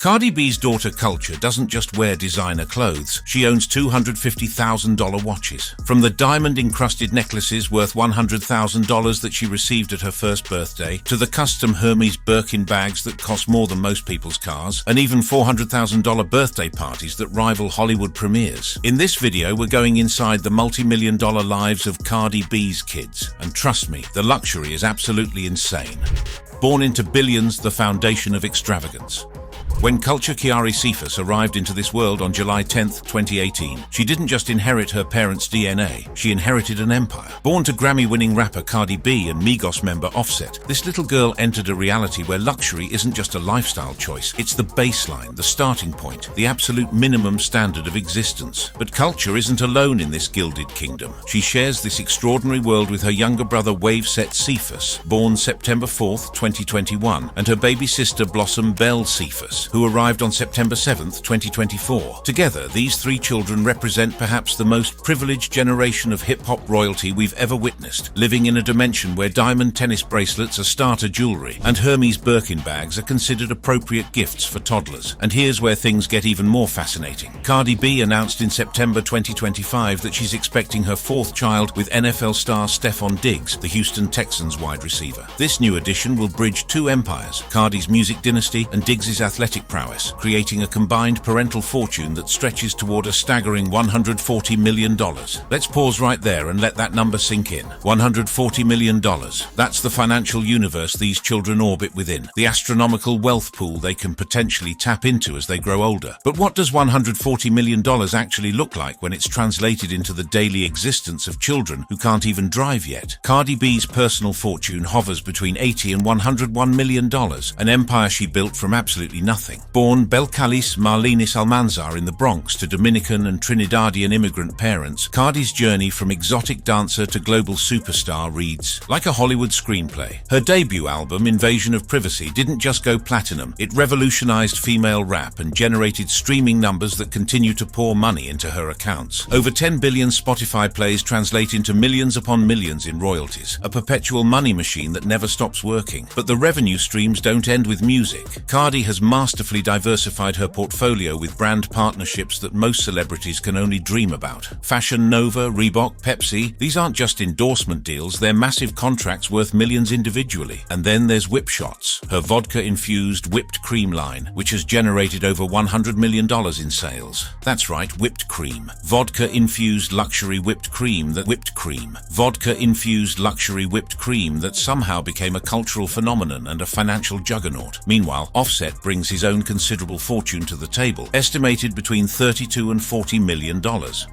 Cardi B's daughter Culture doesn't just wear designer clothes, she owns $250,000 watches. From the diamond-encrusted necklaces worth $100,000 that she received at her first birthday, to the custom Hermes Birkin bags that cost more than most people's cars, and even $400,000 birthday parties that rival Hollywood premieres. In this video, we're going inside the multi-million-dollar lives of Cardi B's kids. And trust me, the luxury is absolutely insane. Born into billions, the foundation of extravagance. When Culture Kiari Cephas arrived into this world on July 10, 2018, she didn't just inherit her parents' DNA, she inherited an empire. Born to Grammy-winning rapper Cardi B and Migos member Offset, this little girl entered a reality where luxury isn't just a lifestyle choice, it's the baseline, the starting point, the absolute minimum standard of existence. But Culture isn't alone in this gilded kingdom. She shares this extraordinary world with her younger brother Waveset Cephas, born September 4, 2021, and her baby sister Blossom Bell Cephas, who arrived on September 7, 2024. Together, these three children represent perhaps the most privileged generation of hip-hop royalty we've ever witnessed, living in a dimension where diamond tennis bracelets are starter jewelry, and Hermes Birkin bags are considered appropriate gifts for toddlers. And here's where things get even more fascinating. Cardi B announced in September 2025 that she's expecting her fourth child with NFL star Stephon Diggs, the Houston Texans wide receiver. This new addition will bridge two empires, Cardi's music dynasty and Diggs' athletic prowess, creating a combined parental fortune that stretches toward a staggering $140 million. Let's pause right there and let that number sink in. $140 million. That's the financial universe these children orbit within, the astronomical wealth pool they can potentially tap into as they grow older. But what does $140 million actually look like when it's translated into the daily existence of children who can't even drive yet? Cardi B's personal fortune hovers between $80 and $101 million, an empire she built from absolutely nothing. Born Belcalis Marlenis Almanzar in the Bronx to Dominican and Trinidadian immigrant parents, Cardi's journey from exotic dancer to global superstar reads like a Hollywood screenplay. Her debut album, Invasion of Privacy, didn't just go platinum, it revolutionized female rap and generated streaming numbers that continue to pour money into her accounts. Over 10 billion Spotify plays translate into millions upon millions in royalties, a perpetual money machine that never stops working. But the revenue streams don't end with music. Cardi has masterfully diversified her portfolio with brand partnerships that most celebrities can only dream about. Fashion Nova, Reebok, Pepsi, these aren't just endorsement deals, they're massive contracts worth millions individually. And then there's Whip Shots, her vodka-infused whipped cream line, which has generated over $100 million in sales. That's right, whipped cream. Vodka-infused luxury whipped cream Vodka-infused luxury whipped cream that somehow became a cultural phenomenon and a financial juggernaut. Meanwhile, Offset brings his own considerable fortune to the table, estimated between $32 and $40 million.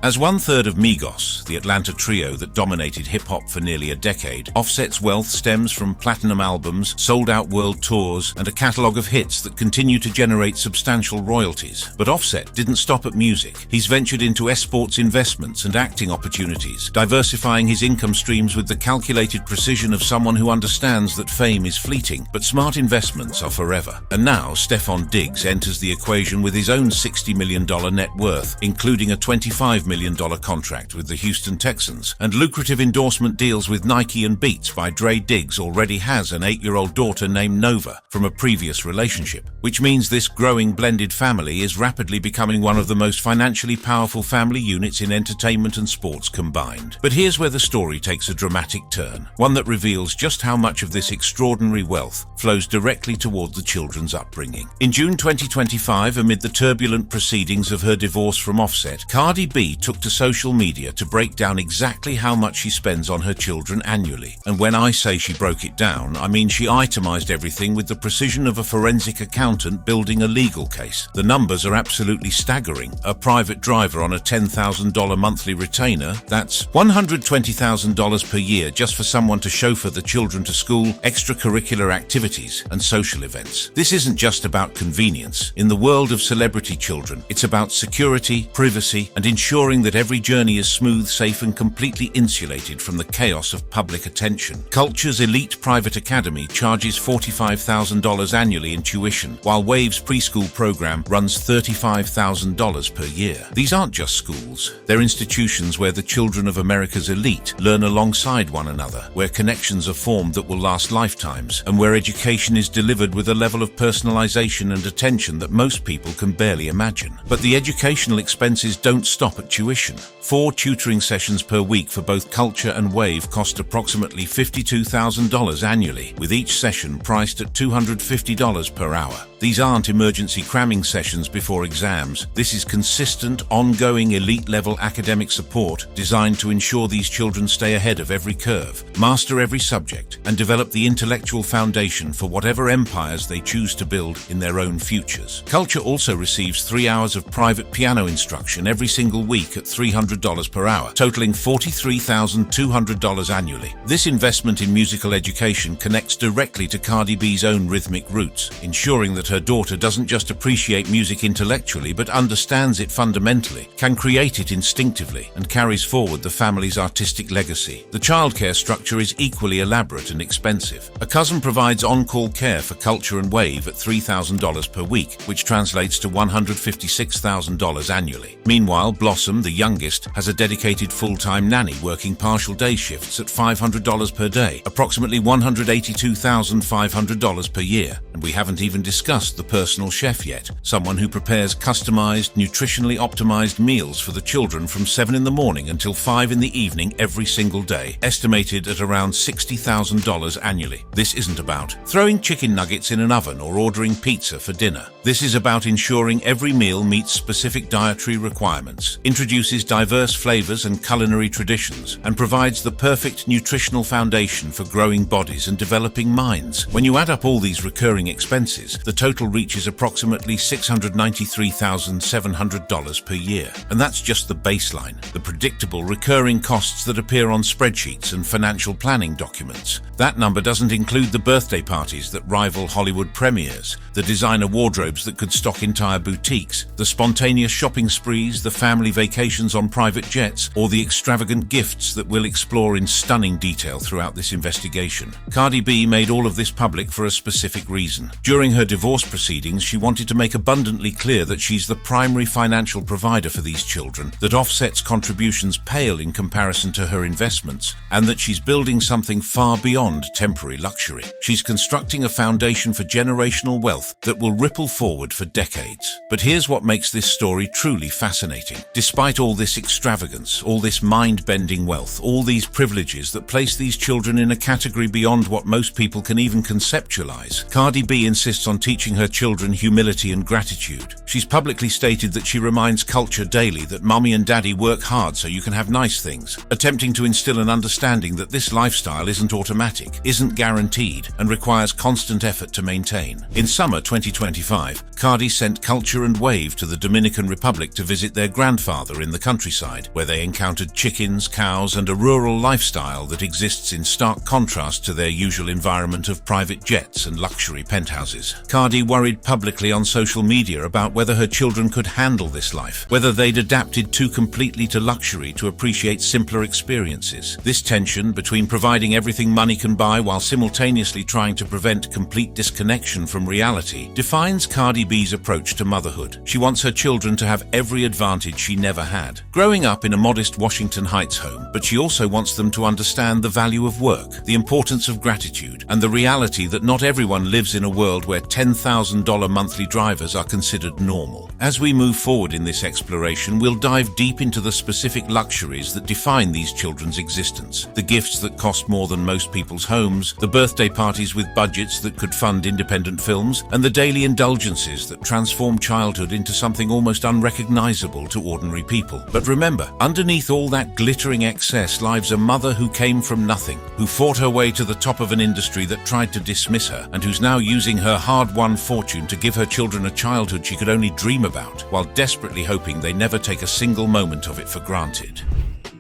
As one-third of Migos, the Atlanta trio that dominated hip-hop for nearly a decade, Offset's wealth stems from platinum albums, sold-out world tours, and a catalogue of hits that continue to generate substantial royalties. But Offset didn't stop at music. He's ventured into esports investments and acting opportunities, diversifying his income streams with the calculated precision of someone who understands that fame is fleeting, but smart investments are forever. And now, Stephon Diggs enters the equation with his own $60 million net worth, including a $25 million contract with the Houston Texans, and lucrative endorsement deals with Nike and Beats by Dre. Diggs already has an 8-year-old daughter named Nova from a previous relationship, which means this growing blended family is rapidly becoming one of the most financially powerful family units in entertainment and sports combined. But here's where the story takes a dramatic turn, one that reveals just how much of this extraordinary wealth flows directly toward the children's upbringing. In June 2025, amid the turbulent proceedings of her divorce from Offset, Cardi B took to social media to break down exactly how much she spends on her children annually. And when I say she broke it down, I mean she itemized everything with the precision of a forensic accountant building a legal case. The numbers are absolutely staggering. A private driver on a $10,000 monthly retainer, that's $120,000 per year just for someone to chauffeur the children to school, extracurricular activities, and social events. This isn't just about convenience. In the world of celebrity children, it's about security, privacy, and ensuring that every journey is smooth, safe, and completely insulated from the chaos of public attention. Culture's elite private academy charges $45,000 annually in tuition, while Wave's preschool program runs $35,000 per year. These aren't just schools. They're institutions where the children of America's elite learn alongside one another, where connections are formed that will last lifetimes, and where education is delivered with a level of personalization dedication and attention that most people can barely imagine. But the educational expenses don't stop at tuition. 4 tutoring sessions per week for both Culture and Wave cost approximately $52,000 annually, with each session priced at $250 per hour. These aren't emergency cramming sessions before exams. This is consistent, ongoing, elite-level academic support designed to ensure these children stay ahead of every curve, master every subject, and develop the intellectual foundation for whatever empires they choose to build in their own futures. Culture also receives 3 hours of private piano instruction every single week at $300 per hour, totaling $43,200 annually. This investment in musical education connects directly to Cardi B's own rhythmic roots, ensuring that her daughter doesn't just appreciate music intellectually but understands it fundamentally, can create it instinctively, and carries forward the family's artistic legacy. The childcare structure is equally elaborate and expensive. A cousin provides on-call care for Culture and Wave at $3,000 per week, which translates to $156,000 annually. Meanwhile, Blossom, the youngest, has a dedicated full-time nanny working partial day shifts at $500 per day, approximately $182,500 per year. And we haven't even discussed the personal chef yet, someone who prepares customized, nutritionally optimized meals for the children from 7 in the morning until 5 in the evening every single day, estimated at around $60,000 annually. This isn't about throwing chicken nuggets in an oven or ordering pizza for dinner. This is about ensuring every meal meets specific dietary requirements, introduces diverse flavors and culinary traditions, and provides the perfect nutritional foundation for growing bodies and developing minds. When you add up all these recurring expenses, the total reaches approximately $693,700 per year. And that's just the baseline, the predictable recurring costs that appear on spreadsheets and financial planning documents. That number doesn't include the birthday parties that rival Hollywood premieres, the designer wardrobes that could stock entire boutiques, the spontaneous shopping sprees, the family vacations on private jets, or the extravagant gifts that we'll explore in stunning detail throughout this investigation. Cardi B made all of this public for a specific reason. During her divorce proceedings, she wanted to make abundantly clear that she's the primary financial provider for these children, that Offset's contributions pale in comparison to her investments, and that she's building something far beyond temporary luxury. She's constructing a foundation for generational wealth that will ripple forward for decades. But here's what makes this story truly fascinating. Despite all this extravagance, all this mind-bending wealth, all these privileges that place these children in a category beyond what most people can even conceptualize, Cardi B insists on teaching her children humility and gratitude. She's publicly stated that she reminds Culture daily that mommy and daddy work hard so you can have nice things, attempting to instill an understanding that this lifestyle isn't automatic, isn't guaranteed, and requires constant effort to maintain. In summer 2025, Cardi sent Culture and Wave to the Dominican Republic to visit their grandfather in the countryside, where they encountered chickens, cows, and a rural lifestyle that exists in stark contrast to their usual environment of private jets and luxury penthouses. Cardi worried publicly on social media about whether her children could handle this life, whether they'd adapted too completely to luxury to appreciate simpler experiences. This tension between providing everything money can buy while simultaneously trying to prevent complete disconnection from reality defines Cardi B's approach to motherhood. She wants her children to have every advantage she never had, growing up in a modest Washington Heights home, but she also wants them to understand the value of work, the importance of gratitude, and the reality that not everyone lives in a world where $10,000 monthly drivers are considered normal. As we move forward in this exploration, we'll dive deep into the specific luxuries that define these children's existence, the gifts that cost more than most people's homes, the birthday parties with budgets that could fund independent films, and the daily indulgences that transform childhood into something almost unrecognizable to ordinary people. But remember, underneath all that glittering excess lies a mother who came from nothing, who fought her way to the top of an industry that tried to dismiss her, and who's now using her hard-won fortune to give her children a childhood she could only dream about, while desperately hoping they never take a single moment of it for granted.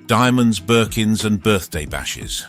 Diamonds, Birkins, and birthday bashes.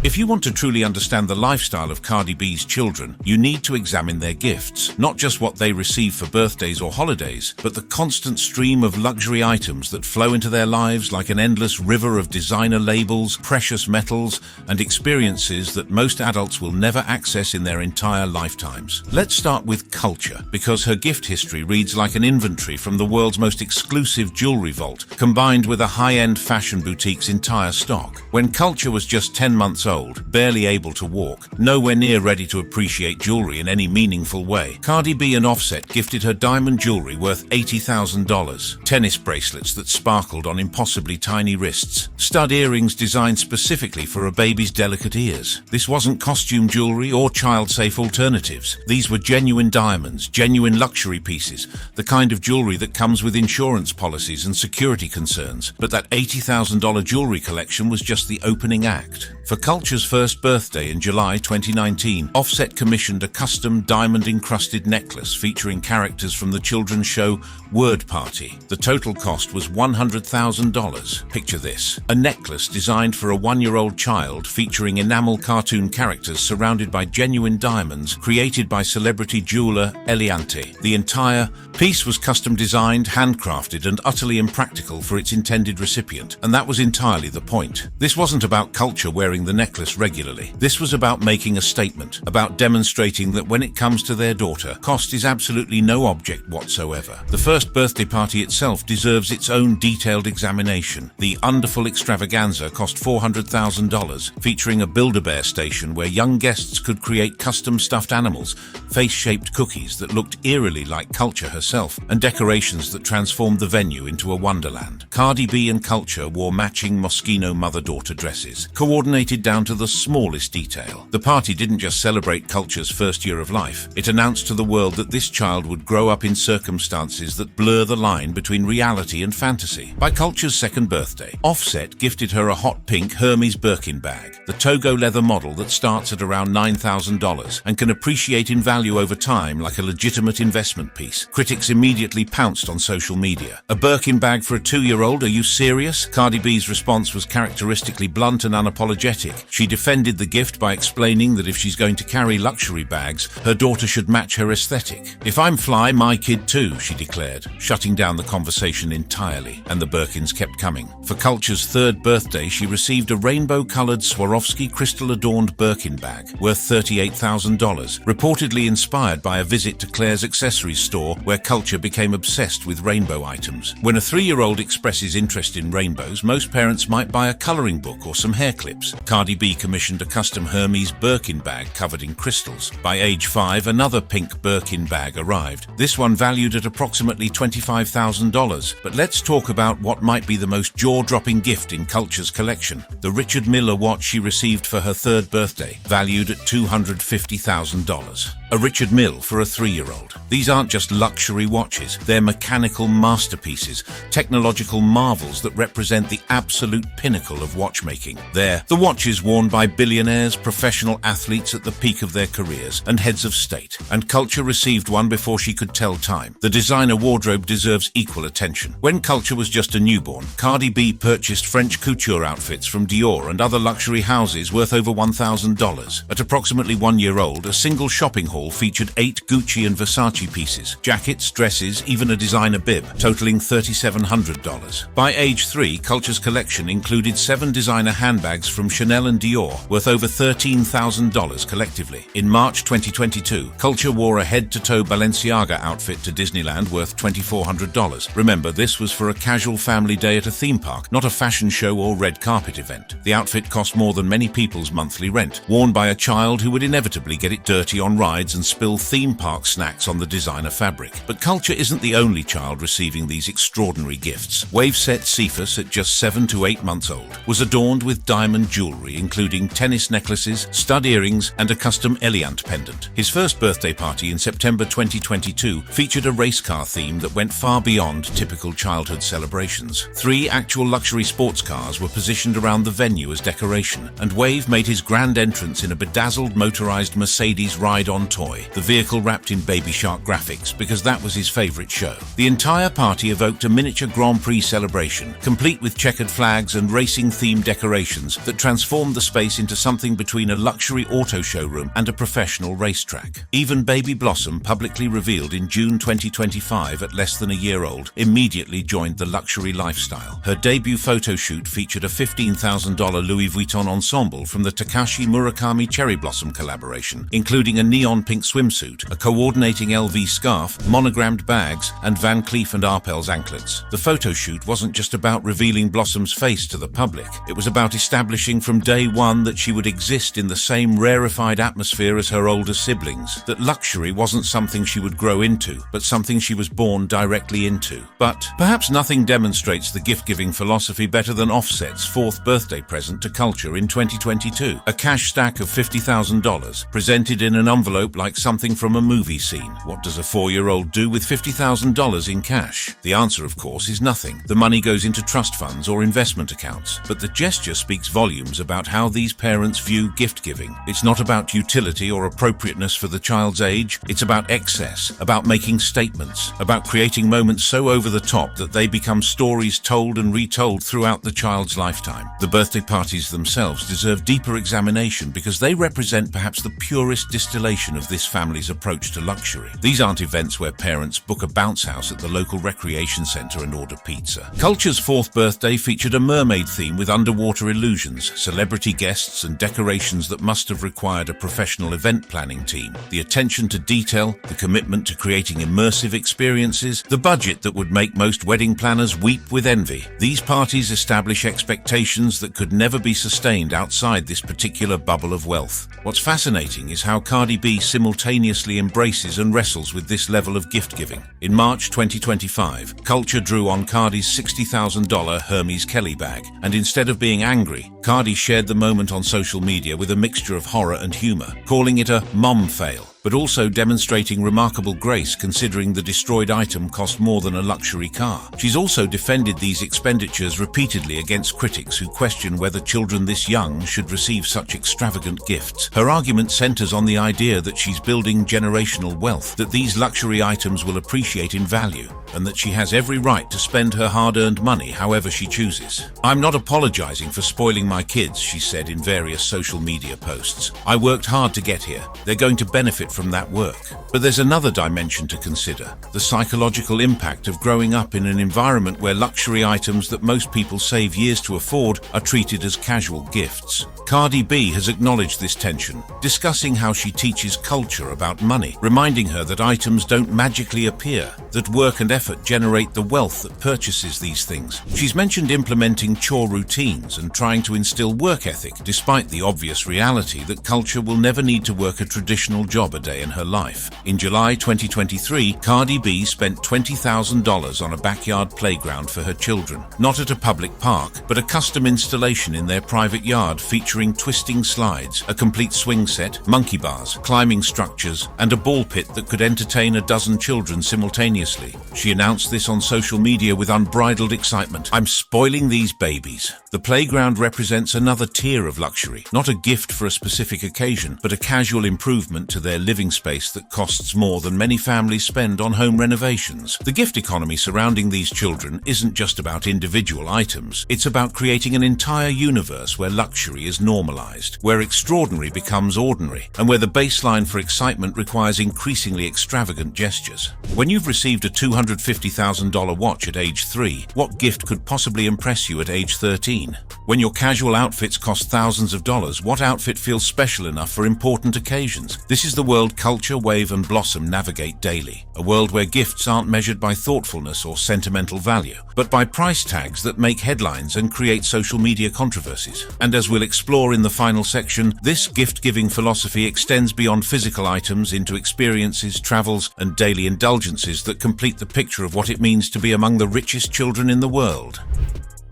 If you want to truly understand the lifestyle of Cardi B's children, you need to examine their gifts, not just what they receive for birthdays or holidays, but the constant stream of luxury items that flow into their lives like an endless river of designer labels, precious metals, and experiences that most adults will never access in their entire lifetimes. Let's start with Culture, because her gift history reads like an inventory from the world's most exclusive jewelry vault, combined with a high-end fashion boutique's entire stock. When Culture was just 10 months old, barely able to walk, nowhere near ready to appreciate jewelry in any meaningful way. Cardi B and Offset gifted her diamond jewelry worth $80,000, tennis bracelets that sparkled on impossibly tiny wrists, stud earrings designed specifically for a baby's delicate ears. This wasn't costume jewelry or child-safe alternatives. These were genuine diamonds, genuine luxury pieces, the kind of jewelry that comes with insurance policies and security concerns. But that $80,000 jewelry collection was just the opening act. For Culture's first birthday in July 2019, Offset commissioned a custom diamond-encrusted necklace featuring characters from the children's show Word Party. The total cost was $100,000. Picture this: a necklace designed for a one-year-old child featuring enamel cartoon characters surrounded by genuine diamonds created by celebrity jeweler Eliantte. The entire piece was custom designed, handcrafted, and utterly impractical for its intended recipient, and that was entirely the point. This wasn't about Culture wearing the necklace regularly. This was about making a statement, about demonstrating that when it comes to their daughter, cost is absolutely no object whatsoever. The first birthday party itself deserves its own detailed examination. The Underful Extravaganza cost $400,000, featuring a Build-A-Bear station where young guests could create custom stuffed animals, face-shaped cookies that looked eerily like Culture herself, and decorations that transformed the venue into a wonderland. Cardi B and Culture wore matching Moschino mother-daughter dresses, coordinated down to the smallest detail. The party didn't just celebrate Culture's first year of life. It announced to the world that this child would grow up in circumstances that blur the line between reality and fantasy. By Culture's second birthday, Offset gifted her a hot pink Hermes Birkin bag, the Togo leather model that starts at around $9,000 and can appreciate in value over time like a legitimate investment piece. Critics immediately pounced on social media. A Birkin bag for a 2-year-old? Are you serious? Cardi B's response was characteristically blunt and unapologetic. She defended the gift by explaining that if she's going to carry luxury bags, her daughter should match her aesthetic. "If I'm fly, my kid too," she declared, shutting down the conversation entirely, and the Birkins kept coming. For Culture's third birthday, she received a rainbow-colored Swarovski crystal-adorned Birkin bag worth $38,000, reportedly inspired by a visit to Claire's accessories store where Culture became obsessed with rainbow items. When a 3-year-old expresses interest in rainbows, most parents might buy a coloring book or some hair clips. Cardi B commissioned a custom Hermes Birkin bag covered in crystals. By age 5, another pink Birkin bag arrived, this one valued at approximately $25,000. But let's talk about what might be the most jaw-dropping gift in Culture's collection: the Richard Mille watch she received for her third birthday, valued at $250,000. A Richard Mille for a 3-year-old. These aren't just luxury watches, they're mechanical masterpieces, technological marvels that represent the absolute pinnacle of watchmaking. They're the watches worn by billionaires, professional athletes at the peak of their careers, and heads of state. And Culture received one before she could tell time. The designer wardrobe deserves equal attention. When Culture was just a newborn, Cardi B purchased French couture outfits from Dior and other luxury houses worth over $1,000. At approximately 1 year old, a single shopping haul featured 8 Gucci and Versace pieces, jackets, dresses, even a designer bib, totaling $3,700. By age 3, Culture's collection included 7 designer handbags from Chanel and Dior, worth over $13,000 collectively. In March 2022, Culture wore a head-to-toe Balenciaga outfit to Disneyland worth $2,400. Remember, this was for a casual family day at a theme park, not a fashion show or red carpet event. The outfit cost more than many people's monthly rent, worn by a child who would inevitably get it dirty on rides and spill theme park snacks on the designer fabric. But Culture isn't the only child receiving these extraordinary gifts. Waveset Cephas, at just 7 to 8 months old, was adorned with diamond jewelry, including tennis necklaces, stud earrings, and a custom Eliantte pendant. His first birthday party in September 2022 featured a race car theme that went far beyond typical childhood celebrations. 3 actual luxury sports cars were positioned around the venue as decoration, and Wave made his grand entrance in a bedazzled motorized Mercedes ride-on toy, the vehicle wrapped in Baby Shark graphics, because that was his favorite show. The entire party evoked a miniature Grand Prix celebration, complete with checkered flags and racing-themed decorations that transformed the space into something between a luxury auto showroom and a professional racetrack. Even Baby Blossom, publicly revealed in June 2025 at less than a year old, immediately joined the luxury lifestyle. Her debut photo shoot featured a $15,000 Louis Vuitton ensemble from the Takashi Murakami Cherry Blossom collaboration, including a neon pink swimsuit, a coordinating LV scarf, monogrammed bags, and Van Cleef & Arpels anklets. The photo shoot wasn't just about revealing Blossom's face to the public. It was about establishing from day one that she would exist in the same rarefied atmosphere as her older siblings, that luxury wasn't something she would grow into, but something she was born directly into. But perhaps nothing demonstrates the gift-giving philosophy better than Offset's fourth birthday present to culture in 2022. A cash stack of $50,000, presented in an envelope like something from a movie scene. What does a 4-year-old do with $50,000 in cash? The answer, of course, is nothing. The money goes into trust funds or investment accounts. But the gesture speaks volumes about how these parents view gift-giving. It's not about utility or appropriateness for the child's age. It's about excess, about making statements, about creating moments so over the top that they become stories told and retold throughout the child's lifetime. The birthday parties themselves deserve deeper examination because they represent perhaps the purest distillation of this family's approach to luxury. These aren't events where parents book a bounce house at the local recreation center and order pizza. Culture's fourth birthday featured a mermaid theme with underwater illusions, celebrity guests, and decorations that must have required a professional event planning team. The attention to detail, the commitment to creating immersive experiences, the budget that would make most wedding planners weep with envy. These parties establish expectations that could never be sustained outside this particular bubble of wealth. What's fascinating is how Cardi B simultaneously embraces and wrestles with this level of gift-giving. In March 2025, Culture drew on Cardi's $60,000 Hermes Kelly bag, and instead of being angry, Cardi shared the moment on social media with a mixture of horror and humor, calling it a mom fail, but also demonstrating remarkable grace considering the destroyed item cost more than a luxury car. She's also defended these expenditures repeatedly against critics who question whether children this young should receive such extravagant gifts. Her argument centers on the idea that she's building generational wealth, that these luxury items will appreciate in value, and that she has every right to spend her hard-earned money however she chooses. "I'm not apologizing for spoiling my kids," she said in various social media posts. "I worked hard to get here. They're going to benefit from that work." But there's another dimension to consider: the psychological impact of growing up in an environment where luxury items that most people save years to afford are treated as casual gifts. Cardi B has acknowledged this tension, discussing how she teaches Culture about money, reminding her that items don't magically appear, that work and effort generate the wealth that purchases these things. She's mentioned implementing chore routines and trying to instill work ethic, despite the obvious reality that Culture will never need to work a traditional job a day in her life. In July 2023, Cardi B spent $20,000 on a backyard playground for her children, not at a public park, but a custom installation in their private yard featuring twisting slides, a complete swing set, monkey bars, climbing structures, and a ball pit that could entertain a dozen children simultaneously. She announced this on social media with unbridled excitement. "I'm spoiling these babies." The playground represents another tier of luxury, not a gift for a specific occasion, but a casual improvement to their living space that costs more than many families spend on home renovations. The gift economy surrounding these children isn't just about individual items. It's about creating an entire universe where luxury is normalized, where extraordinary becomes ordinary, and where the baseline for excitement requires increasingly extravagant gestures. When you've received a $250,000 watch at age 3, what gift could possibly impress you at age 13? When your casual outfits cost thousands of dollars, what outfit feels special enough for important occasions? This is the world Culture, Wave, and Blossom navigate daily. A world where gifts aren't measured by thoughtfulness or sentimental value, but by price tags that make headlines and create social media controversies. And as we'll explore in the final section, this gift-giving philosophy extends beyond physical items into experiences, travels, and daily indulgences that complete the picture of what it means to be among the richest children in the world.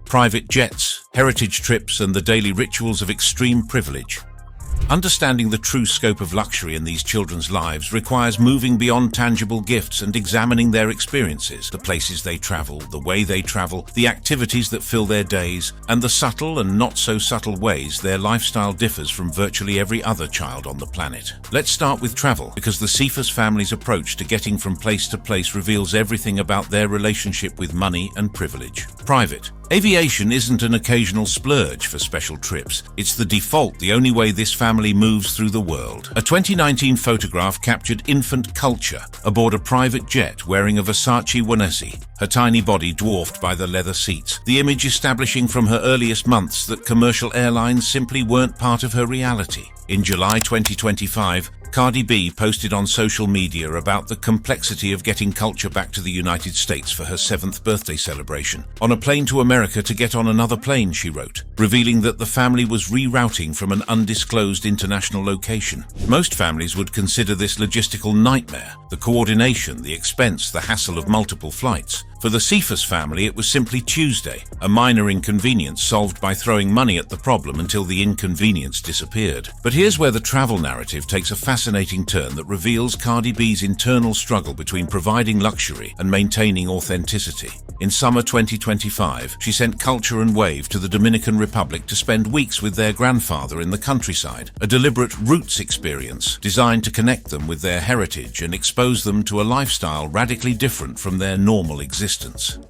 Private jets, heritage trips, and the daily rituals of extreme privilege. Understanding the true scope of luxury in these children's lives requires moving beyond tangible gifts and examining their experiences, the places they travel, the way they travel, the activities that fill their days, and the subtle and not so subtle ways their lifestyle differs from virtually every other child on the planet. Let's start with travel, because the Cephas family's approach to getting from place to place reveals everything about their relationship with money and privilege. Private. Aviation isn't an occasional splurge for special trips. It's the default, the only way this family moves through the world. A 2019 photograph captured infant Culture aboard a private jet wearing a Versace onesie, her tiny body dwarfed by the leather seats, the image establishing from her earliest months that commercial airlines simply weren't part of her reality. In July 2025, Cardi B posted on social media about the complexity of getting culture back to the United States for her 7th birthday celebration. On a plane to America to get on another plane, she wrote, revealing that the family was rerouting from an undisclosed international location. Most families would consider this logistical nightmare, the coordination, the expense, the hassle of multiple flights. For the Cephas family, it was simply Tuesday, a minor inconvenience solved by throwing money at the problem until the inconvenience disappeared. But here's where the travel narrative takes a fascinating turn that reveals Cardi B's internal struggle between providing luxury and maintaining authenticity. In summer 2025, she sent Culture and Wave to the Dominican Republic to spend weeks with their grandfather in the countryside, a deliberate roots experience designed to connect them with their heritage and expose them to a lifestyle radically different from their normal existence.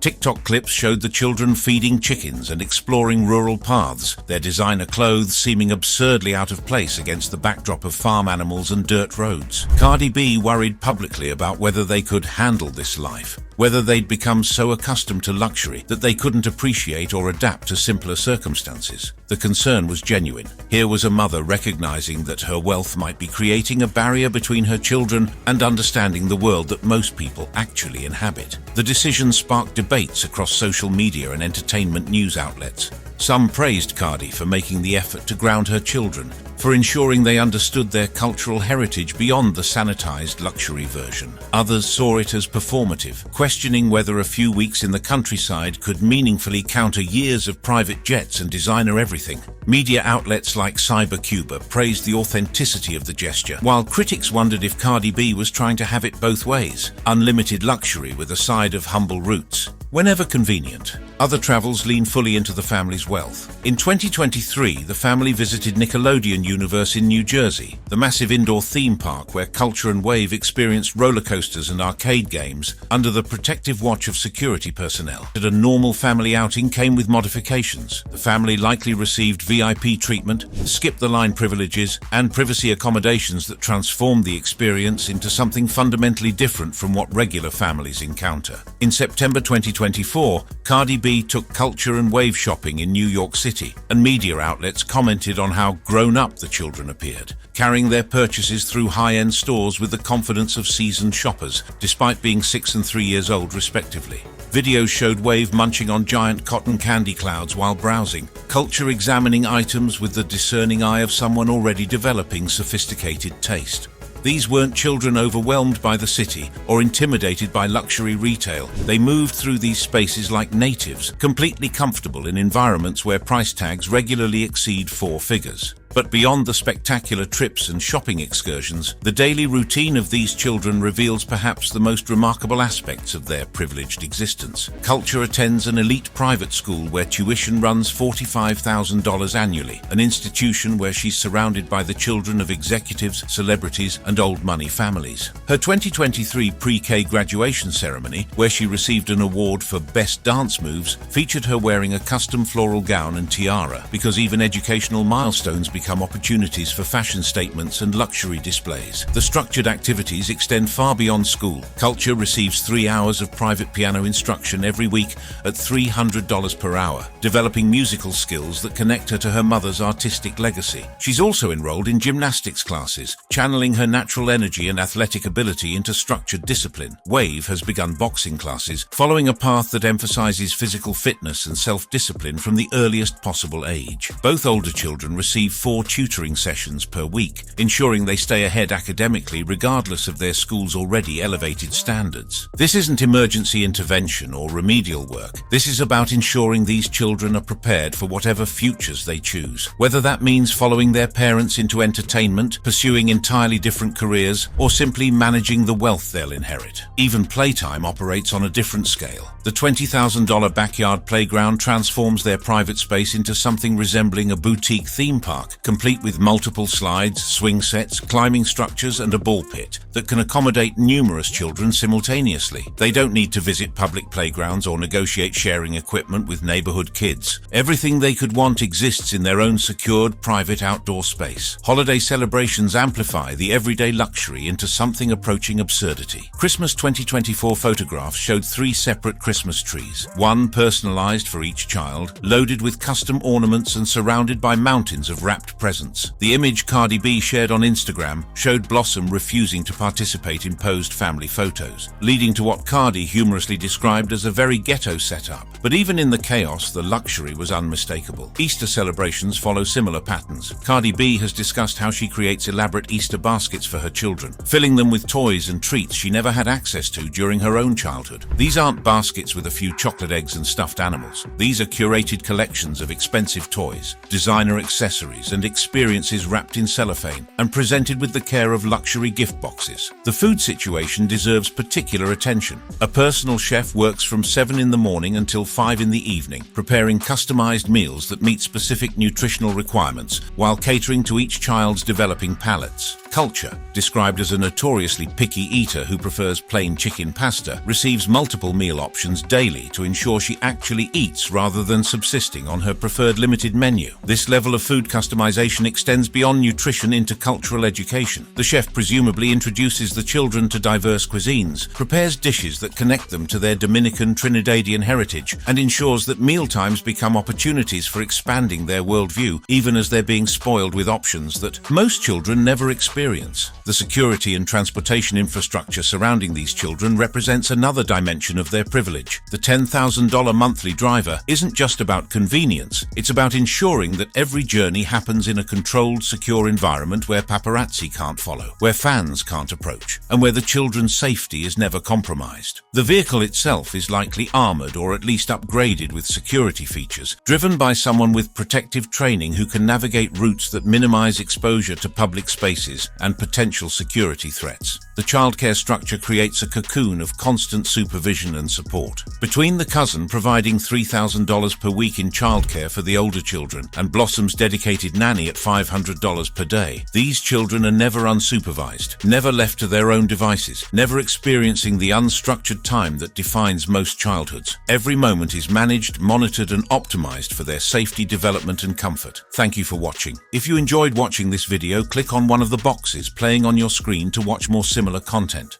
TikTok clips showed the children feeding chickens and exploring rural paths, their designer clothes seeming absurdly out of place against the backdrop of farm animals and dirt roads. Cardi B worried publicly about whether they could handle this life, whether they'd become so accustomed to luxury that they couldn't appreciate or adapt to simpler circumstances. The concern was genuine. Here was a mother recognizing that her wealth might be creating a barrier between her children and understanding the world that most people actually inhabit. The decision sparked debates across social media and entertainment news outlets. Some praised Cardi for making the effort to ground her children, for ensuring they understood their cultural heritage beyond the sanitized luxury version. Others saw it as performative, questioning whether a few weeks in the countryside could meaningfully counter years of private jets and designer everything. Media outlets like CyberCuba praised the authenticity of the gesture, while critics wondered if Cardi B was trying to have it both ways, unlimited luxury with a side of humble roots. Whenever convenient, other travels lean fully into the family's wealth. In 2023, the family visited Nickelodeon Universe in New Jersey, the massive indoor theme park where Culture and Wave experienced roller coasters and arcade games under the protective watch of security personnel. A normal family outing came with modifications. The family likely received VIP treatment, skip-the-line privileges, and privacy accommodations that transformed the experience into something fundamentally different from what regular families encounter. In September 2024, Cardi B took Culture and Wave shopping in New York City, and media outlets commented on how grown-up the children appeared, carrying their purchases through high-end stores with the confidence of seasoned shoppers, despite being 6 and 3 years old respectively. Videos showed Wave munching on giant cotton candy clouds while browsing, Culture examining items with the discerning eye of someone already developing sophisticated taste. These weren't children overwhelmed by the city or intimidated by luxury retail. They moved through these spaces like natives, completely comfortable in environments where price tags regularly exceed 4 figures. But beyond the spectacular trips and shopping excursions, the daily routine of these children reveals perhaps the most remarkable aspects of their privileged existence. Culture attends an elite private school where tuition runs $45,000 annually, an institution where she's surrounded by the children of executives, celebrities, and old money families. Her 2023 pre-K graduation ceremony, where she received an award for Best Dance Moves, featured her wearing a custom floral gown and tiara, because even educational milestones become opportunities for fashion statements and luxury displays. The structured activities extend far beyond school. Culture receives 3 hours of private piano instruction every week at $300 per hour, developing musical skills that connect her to her mother's artistic legacy. She's also enrolled in gymnastics classes, channeling her natural energy and athletic ability into structured discipline. Wave has begun boxing classes, following a path that emphasizes physical fitness and self-discipline from the earliest possible age. Both older children receive 4 tutoring sessions per week, ensuring they stay ahead academically regardless of their school's already elevated standards. This isn't emergency intervention or remedial work. This is about ensuring these children are prepared for whatever futures they choose, whether that means following their parents into entertainment, pursuing entirely different careers, or simply managing the wealth they'll inherit. Even playtime operates on a different scale. The $20,000 backyard playground transforms their private space into something resembling a boutique theme park, complete with multiple slides, swing sets, climbing structures, and a ball pit that can accommodate numerous children simultaneously. They don't need to visit public playgrounds or negotiate sharing equipment with neighborhood kids. Everything they could want exists in their own secured, private outdoor space. Holiday celebrations amplify the everyday luxury into something approaching absurdity. Christmas 2024 photographs showed 3 separate Christmas trees, one personalized for each child, loaded with custom ornaments and surrounded by mountains of wrapped perfect presents. The image Cardi B shared on Instagram showed Blossom refusing to participate in posed family photos, leading to what Cardi humorously described as a very ghetto setup. But even in the chaos, the luxury was unmistakable. Easter celebrations follow similar patterns. Cardi B has discussed how she creates elaborate Easter baskets for her children, filling them with toys and treats she never had access to during her own childhood. These aren't baskets with a few chocolate eggs and stuffed animals. These are curated collections of expensive toys, designer accessories, and experiences wrapped in cellophane and presented with the care of luxury gift boxes. The food situation deserves particular attention. A personal chef works from 7 in the morning until 5 in the evening, preparing customized meals that meet specific nutritional requirements while catering to each child's developing palates. Culture, described as a notoriously picky eater who prefers plain chicken pasta, receives multiple meal options daily to ensure she actually eats rather than subsisting on her preferred limited menu. This level of food customization extends beyond nutrition into cultural education. The chef presumably introduces the children to diverse cuisines, prepares dishes that connect them to their Dominican Trinidadian heritage, and ensures that mealtimes become opportunities for expanding their worldview, even as they're being spoiled with options that most children never experience. The security and transportation infrastructure surrounding these children represents another dimension of their privilege. The $10,000 monthly driver isn't just about convenience, it's about ensuring that every journey happens in a controlled, secure environment where paparazzi can't follow, where fans can't approach, and where the children's safety is never compromised. The vehicle itself is likely armored or at least upgraded with security features, driven by someone with protective training who can navigate routes that minimize exposure to public spaces and potential security threats. The childcare structure creates a cocoon of constant supervision and support. Between the cousin providing $3,000 per week in childcare for the older children and Blossom's dedicated nanny at $500 per day, these children are never unsupervised, never left to their own devices, never experiencing the unstructured time that defines most childhoods. Every moment is managed, monitored, and optimized for their safety, development, and comfort. Thank you for watching. If you enjoyed watching this video, click on one of the boxes playing on your screen to watch more similar content.